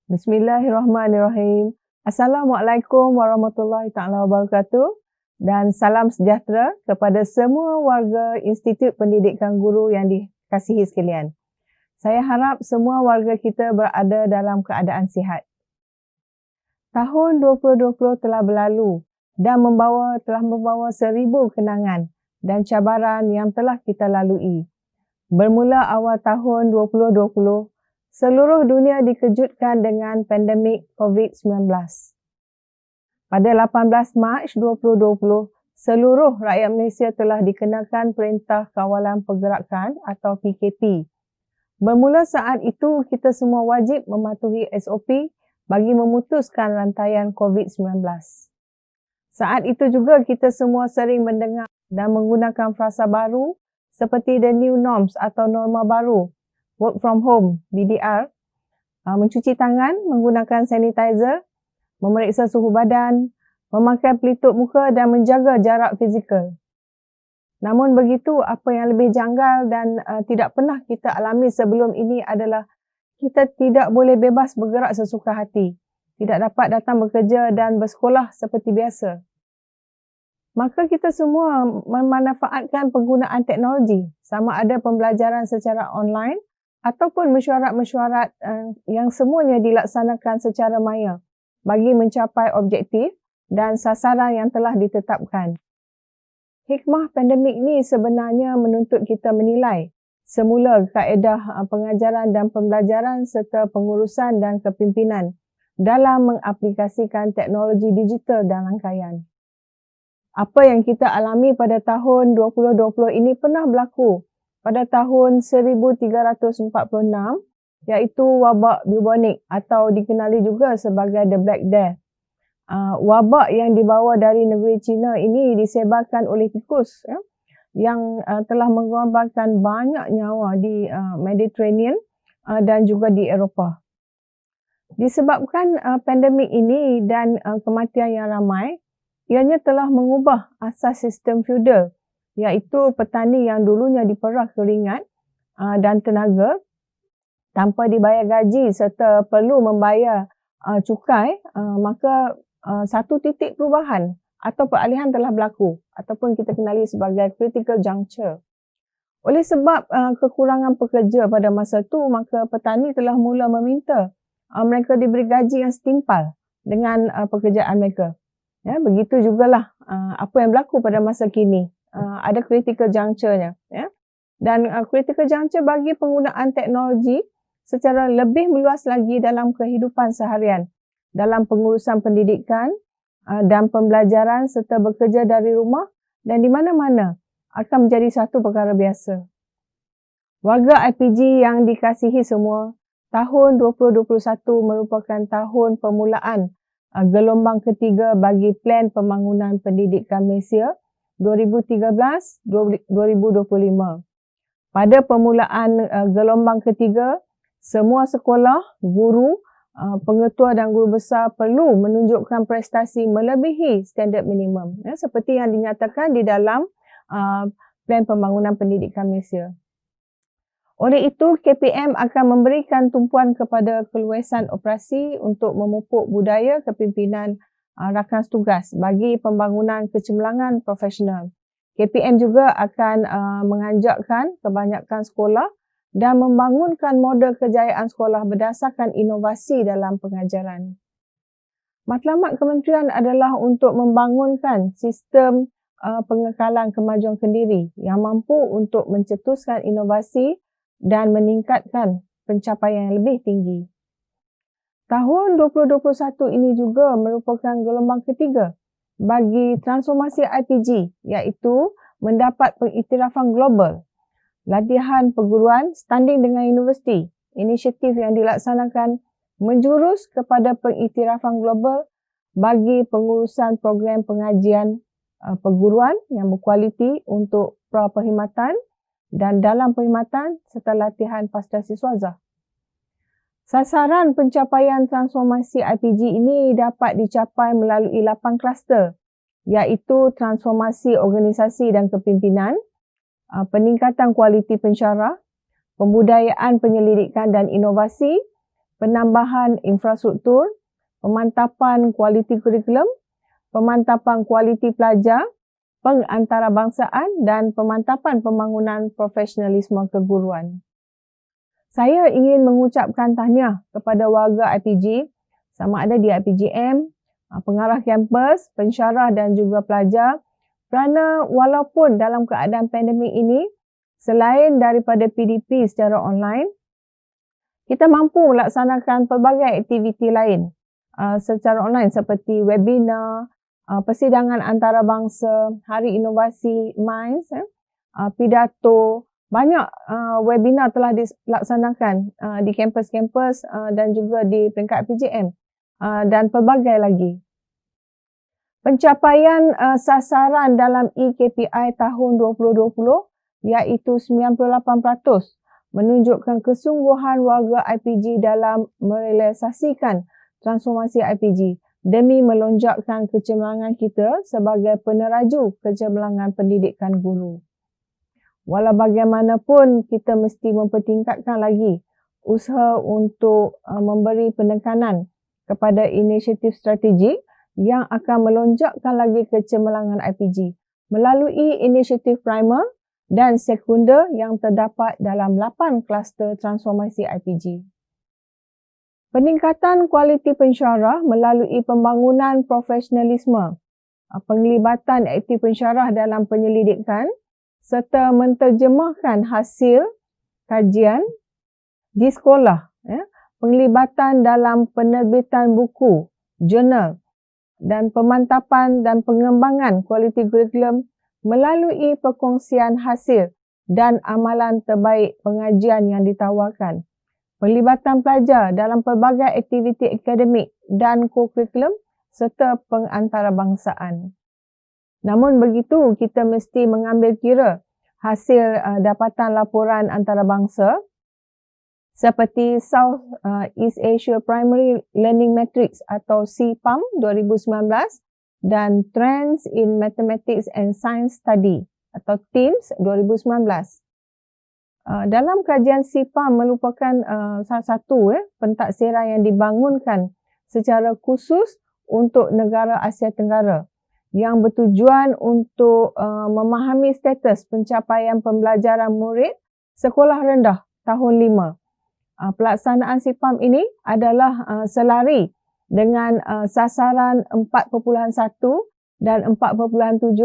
Bismillahirrahmanirrahim. Assalamualaikum warahmatullahi taala wabarakatuh dan salam sejahtera kepada semua warga Institut Pendidikan Guru yang dikasihi sekalian. Saya harap semua warga kita berada dalam keadaan sihat. Tahun 2020 telah berlalu dan telah membawa 1000 kenangan dan cabaran yang telah kita lalui. Bermula awal tahun 2020, seluruh dunia dikejutkan dengan pandemik COVID-19. Pada 18 Mac 2020, seluruh rakyat Malaysia telah dikenakan Perintah Kawalan Pergerakan atau PKP. Bermula saat itu, kita semua wajib mematuhi SOP bagi memutuskan rantaian COVID-19. Saat itu juga kita semua sering mendengar dan menggunakan frasa baru seperti the new norms atau norma baru, work from home, BDR, mencuci tangan, menggunakan sanitizer, memeriksa suhu badan, memakai pelitup muka dan menjaga jarak fizikal. Namun begitu, apa yang lebih janggal dan tidak pernah kita alami sebelum ini adalah kita tidak boleh bebas bergerak sesuka hati, tidak dapat datang bekerja dan bersekolah seperti biasa. Maka kita semua memanfaatkan penggunaan teknologi, sama ada pembelajaran secara online ataupun mesyuarat-mesyuarat yang semuanya dilaksanakan secara maya bagi mencapai objektif dan sasaran yang telah ditetapkan. Hikmah pandemik ini sebenarnya menuntut kita menilai semula kaedah pengajaran dan pembelajaran serta pengurusan dan kepimpinan dalam mengaplikasikan teknologi digital dan rangkaian. Apa yang kita alami pada tahun 2020 ini pernah berlaku pada tahun 1346, iaitu wabak bubonic atau dikenali juga sebagai the Black Death. Wabak yang dibawa dari negeri China ini disebarkan oleh tikus yang telah mengorbankan banyak nyawa di Mediterranean dan juga di Eropah. Disebabkan pandemik ini dan kematian yang ramai, ianya telah mengubah asas sistem feudal, iaitu petani yang dulunya diperah keringat dan tenaga tanpa dibayar gaji serta perlu membayar cukai, maka satu titik perubahan atau peralihan telah berlaku ataupun kita kenali sebagai critical juncture. Oleh sebab kekurangan pekerja pada masa itu, maka petani telah mula meminta mereka diberi gaji yang setimpal dengan pekerjaan mereka. Ya, begitu jugalah apa yang berlaku pada masa kini. Ada critical juncture-nya. Ya. Dan critical juncture bagi penggunaan teknologi secara lebih meluas lagi dalam kehidupan seharian, dalam pengurusan pendidikan dan pembelajaran serta bekerja dari rumah dan di mana-mana akan menjadi satu perkara biasa. Warga IPG yang dikasihi semua, tahun 2021 merupakan tahun permulaan gelombang ketiga bagi Plan Pembangunan Pendidikan Malaysia 2013-2025. Pada permulaan gelombang ketiga, semua sekolah, guru, pengetua dan guru besar perlu menunjukkan prestasi melebihi standard minimum, seperti yang dinyatakan di dalam Plan Pembangunan Pendidikan Malaysia. Oleh itu, KPM akan memberikan tumpuan kepada keluasan operasi untuk memupuk budaya kepimpinan rakan tugas bagi pembangunan kecemerlangan profesional. KPM juga akan menganjakkan kebanyakan sekolah dan membangunkan model kejayaan sekolah berdasarkan inovasi dalam pengajaran. Matlamat kementerian adalah untuk membangunkan sistem pengekalan kemajuan kendiri yang mampu untuk mencetuskan inovasi dan meningkatkan pencapaian yang lebih tinggi. Tahun 2021 ini juga merupakan gelombang ketiga bagi transformasi IPG, iaitu mendapat pengiktirafan global, latihan perguruan standing dengan universiti. Inisiatif yang dilaksanakan menjurus kepada pengiktirafan global bagi pengurusan program pengajian perguruan yang berkualiti untuk pra-perkhidmatan dan dalam perkhidmatan serta latihan pasca siswazah. Sasaran pencapaian transformasi IPG ini dapat dicapai melalui 8 kluster, iaitu transformasi organisasi dan kepimpinan, peningkatan kualiti pensyarah, pembudayaan penyelidikan dan inovasi, penambahan infrastruktur, pemantapan kualiti kurikulum, pemantapan kualiti pelajar, pengantarabangsaan dan pemantapan pembangunan profesionalisme keguruan. Saya ingin mengucapkan tahniah kepada warga IPG, sama ada di IPGM, pengarah kampus, pensyarah dan juga pelajar, kerana walaupun dalam keadaan pandemik ini, selain daripada PDP secara online, kita mampu melaksanakan pelbagai aktiviti lain secara online seperti webinar, persidangan antarabangsa, Hari Inovasi MINDS, pidato. Banyak webinar telah dilaksanakan di kampus-kampus dan juga di peringkat PGM dan pelbagai lagi. Pencapaian sasaran dalam eKPI tahun 2020 iaitu 98% menunjukkan kesungguhan warga IPG dalam merealisasikan transformasi IPG demi melonjakkan kecemerlangan kita sebagai peneraju kecemerlangan pendidikan guru. Walau bagaimanapun, kita mesti mempertingkatkan lagi usaha untuk memberi penekanan kepada inisiatif strategik yang akan melonjakkan lagi kecemerlangan IPG melalui inisiatif primer dan sekunder yang terdapat dalam 8 kluster transformasi IPG. Peningkatan kualiti pensyarah melalui pembangunan profesionalisme, penglibatan aktif pensyarah dalam penyelidikan serta menterjemahkan hasil kajian di sekolah, penglibatan dalam penerbitan buku, jurnal dan pemantapan dan pengembangan kualiti kurikulum melalui perkongsian hasil dan amalan terbaik pengajian yang ditawarkan, penglibatan pelajar dalam pelbagai aktiviti akademik dan kurikulum serta pengantarabangsaan. Namun begitu, kita mesti mengambil kira hasil dapatan laporan antarabangsa seperti South East Asia Primary Learning Matrix atau CPAM 2019 dan Trends in Mathematics and Science Study atau TIMSS 2019. Dalam kajian CPAM merupakan salah satu pentaksiran yang dibangunkan secara khusus untuk negara Asia Tenggara yang bertujuan untuk memahami status pencapaian pembelajaran murid sekolah rendah tahun 5. Pelaksanaan CPAM ini adalah selari dengan sasaran 4.1 dan 4.7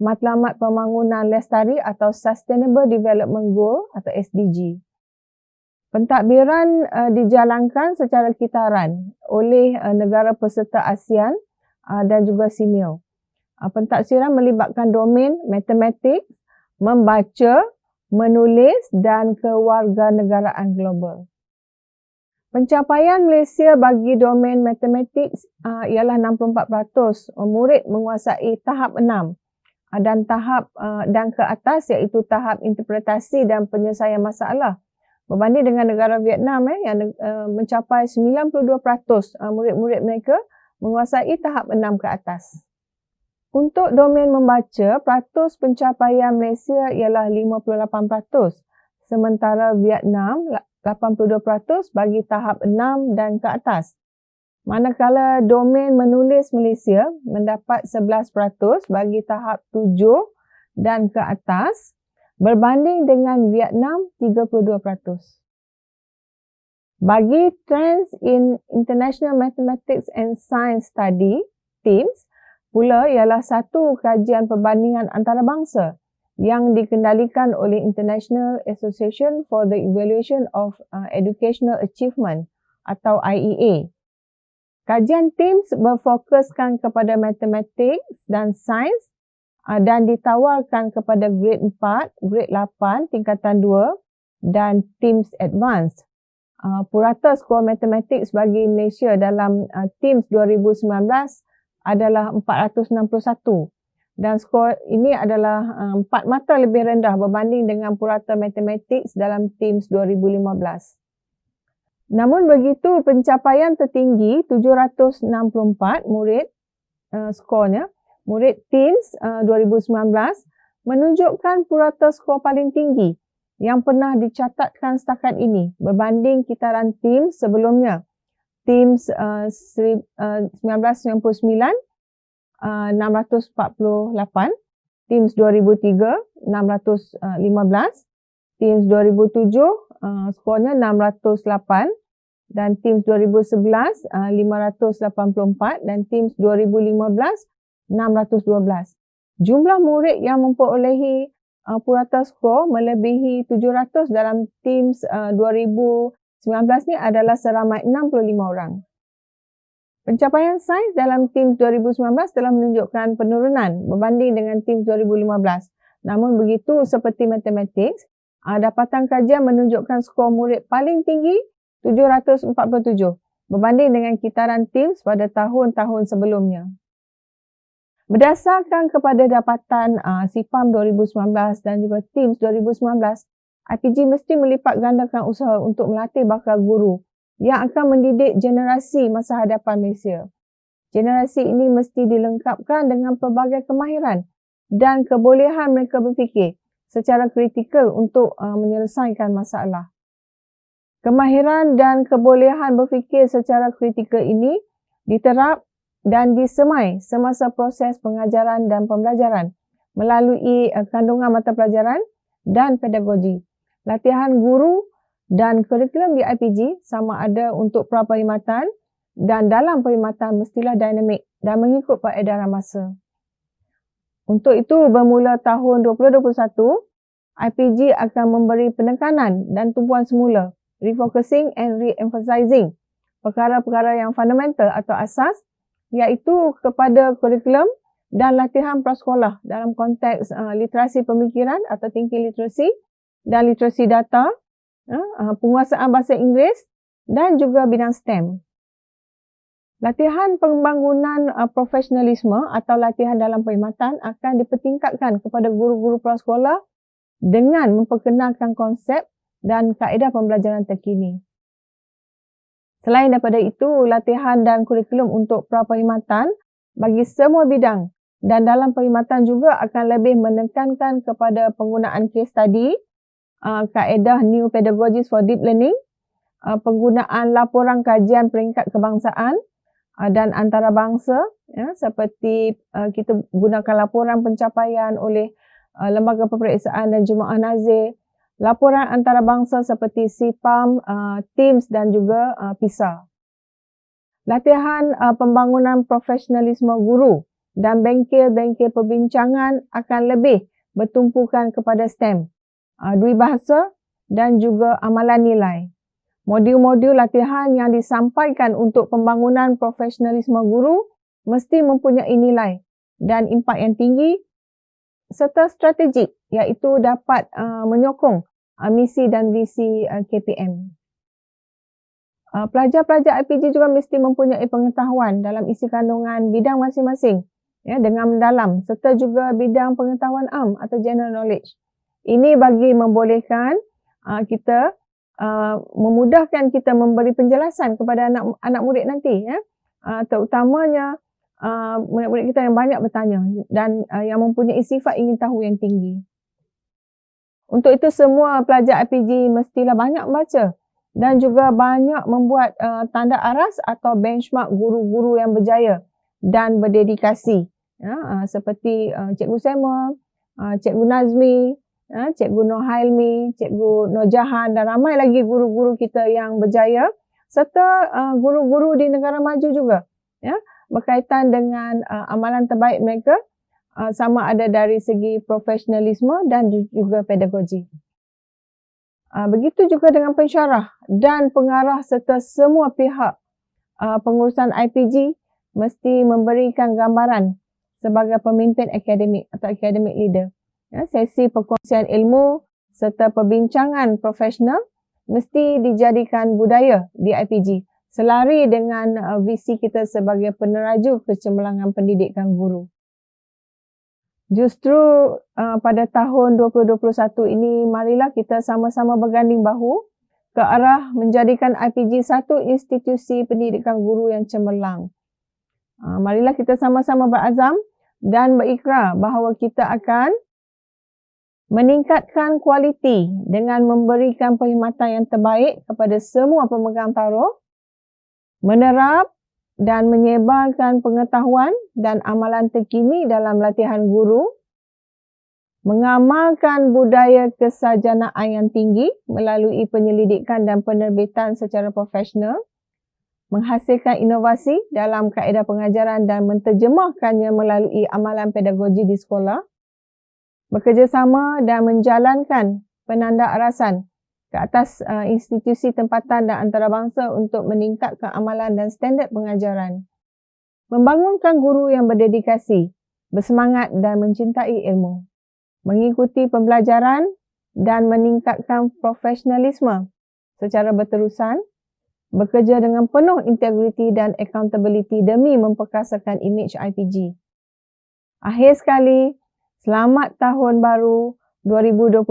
Matlamat Pembangunan Lestari atau Sustainable Development Goal atau SDG. Pentadbiran dijalankan secara kitaran oleh negara peserta ASEAN dan juga SIMEO. Pentadbiran melibatkan domain matematik, membaca, menulis dan kewarganegaraan global. Pencapaian Malaysia bagi domain matematik ialah 64%. Murid menguasai tahap 6 dan ke atas iaitu tahap interpretasi dan penyelesaian masalah. Berbanding dengan negara Vietnam yang mencapai 92% murid-murid mereka menguasai tahap 6 ke atas. Untuk domain membaca, peratus pencapaian Malaysia ialah 58%, sementara Vietnam 82% bagi tahap 6 dan ke atas. Manakala domain menulis Malaysia mendapat 11% bagi tahap 7 dan ke atas, berbanding dengan Vietnam 32%. Bagi Trends in International Mathematics and Science Study, TIMSS, pula ialah satu kajian perbandingan antarabangsa yang dikendalikan oleh International Association for the Evaluation of Educational Achievement atau IEA. Kajian TIMSS berfokuskan kepada matematik dan sains dan ditawarkan kepada grade 4, grade 8, tingkatan 2 dan TIMSS Advanced. Purata skor matematik bagi Malaysia dalam TIMSS 2019 adalah 461 dan skor ini adalah 4 mata lebih rendah berbanding dengan purata matematik dalam TIMSS 2015. Namun begitu, pencapaian tertinggi 764 murid skornya, murid TIMSS 2019 menunjukkan purata skor paling tinggi yang pernah dicatatkan setakat ini berbanding kitaran TIMSS sebelumnya. TIMSS 1999, 648, TIMSS 2003, 615, TIMSS 2007, skornya 608, dan TIMSS 2011, 584, dan TIMSS 2015, 612. Jumlah murid yang memperolehi purata skor melebihi 700 dalam TIMSS 2019 ni adalah seramai 65 orang. Pencapaian sains dalam TIMSS 2019 telah menunjukkan penurunan berbanding dengan TIMSS 2015. Namun begitu seperti matematik, dapatan kajian menunjukkan skor murid paling tinggi 747 berbanding dengan kitaran TIMSS pada tahun-tahun sebelumnya. Berdasarkan kepada dapatan SIPAM 2019 dan juga TIMSS 2019, IPG mesti melipat gandakan usaha untuk melatih bakal guru yang akan mendidik generasi masa hadapan Malaysia. Generasi ini mesti dilengkapkan dengan pelbagai kemahiran dan kebolehan mereka berfikir secara kritikal untuk menyelesaikan masalah. Kemahiran dan kebolehan berfikir secara kritikal ini diterap dan disemai semasa proses pengajaran dan pembelajaran melalui kandungan mata pelajaran dan pedagogi. Latihan guru dan kurikulum di IPG sama ada untuk pra-perkhidmatan dan dalam perkhidmatan mestilah dinamik dan mengikut peredaran masa. Untuk itu, bermula tahun 2021, IPG akan memberi penekanan dan tumpuan semula, refocusing and re-emphasizing perkara-perkara yang fundamental atau asas, iaitu kepada kurikulum dan latihan prasekolah dalam konteks literasi pemikiran atau thinking literacy dan literasi data, penguasaan bahasa Inggeris dan juga bidang STEM. Latihan pembangunan profesionalisme atau latihan dalam perkhidmatan akan dipertingkatkan kepada guru-guru prasekolah dengan memperkenalkan konsep dan kaedah pembelajaran terkini. Selain daripada itu, latihan dan kurikulum untuk pra-perkhidmatan bagi semua bidang dan dalam perkhidmatan juga akan lebih menekankan kepada penggunaan case study, kaedah new pedagogies for deep learning, penggunaan laporan kajian peringkat kebangsaan dan antarabangsa, seperti kita gunakan laporan pencapaian oleh lembaga peperiksaan dan jemaah nazir, laporan antarabangsa seperti SIPAM, TIMSS dan juga PISA. Latihan pembangunan profesionalisme guru dan bengkel-bengkel perbincangan akan lebih bertumpukan kepada STEM, Dwibahasa dan juga amalan nilai. Modul-modul latihan yang disampaikan untuk pembangunan profesionalisme guru mesti mempunyai nilai dan impak yang tinggi serta strategik, iaitu dapat menyokong misi dan visi KPM. Pelajar-pelajar IPG juga mesti mempunyai pengetahuan dalam isi kandungan bidang masing-masing dengan mendalam serta juga bidang pengetahuan am atau general knowledge. Ini bagi membolehkan kita memudahkan kita memberi penjelasan kepada anak murid nanti, terutamanya murid-murid kita yang banyak bertanya dan yang mempunyai sifat ingin tahu yang tinggi. Untuk itu semua pelajar IPG mestilah banyak membaca dan juga banyak membuat tanda aras atau benchmark guru-guru yang berjaya dan berdedikasi, seperti Cikgu Sema, Cikgu Nazmi, Cikgu Nur Hailmi, Cikgu Nur Jahan dan ramai lagi guru-guru kita yang berjaya serta guru-guru di negara maju juga, berkaitan dengan amalan terbaik mereka, sama ada dari segi profesionalisme dan juga pedagogi. Begitu juga dengan pensyarah dan pengarah serta semua pihak pengurusan IPG mesti memberikan gambaran sebagai pemimpin akademik atau academic leader. Sesi perkongsian ilmu serta perbincangan profesional mesti dijadikan budaya di IPG selari dengan visi kita sebagai peneraju kecemerlangan pendidikan guru. Justru pada tahun 2021 ini, marilah kita sama-sama berganding bahu ke arah menjadikan IPG satu institusi pendidikan guru yang cemerlang. Marilah kita sama-sama berazam dan berikrar bahawa kita akan meningkatkan kualiti dengan memberikan perkhidmatan yang terbaik kepada semua pemegang taruh, menerap dan menyebarkan pengetahuan dan amalan terkini dalam latihan guru, mengamalkan budaya kesarjanaan yang tinggi melalui penyelidikan dan penerbitan secara profesional, menghasilkan inovasi dalam kaedah pengajaran dan menterjemahkannya melalui amalan pedagogi di sekolah, bekerjasama dan menjalankan penandaarasan ke atas institusi tempatan dan antarabangsa untuk meningkatkan amalan dan standard pengajaran. Membangunkan guru yang berdedikasi, bersemangat dan mencintai ilmu. Mengikuti pembelajaran dan meningkatkan profesionalisme secara berterusan, bekerja dengan penuh integriti dan accountability demi memperkasakan imej IPG. Akhir sekali, selamat tahun baru 2021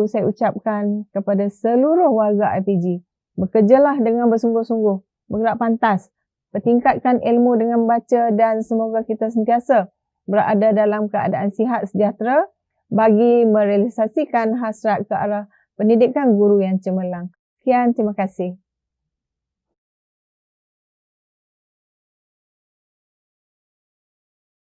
saya ucapkan kepada seluruh warga IPG. Bekerjalah dengan bersungguh-sungguh, bergerak pantas, bertingkatkan ilmu dengan membaca dan semoga kita sentiasa berada dalam keadaan sihat sejahtera bagi merealisasikan hasrat ke arah pendidikan guru yang cemerlang. Sekian, terima kasih.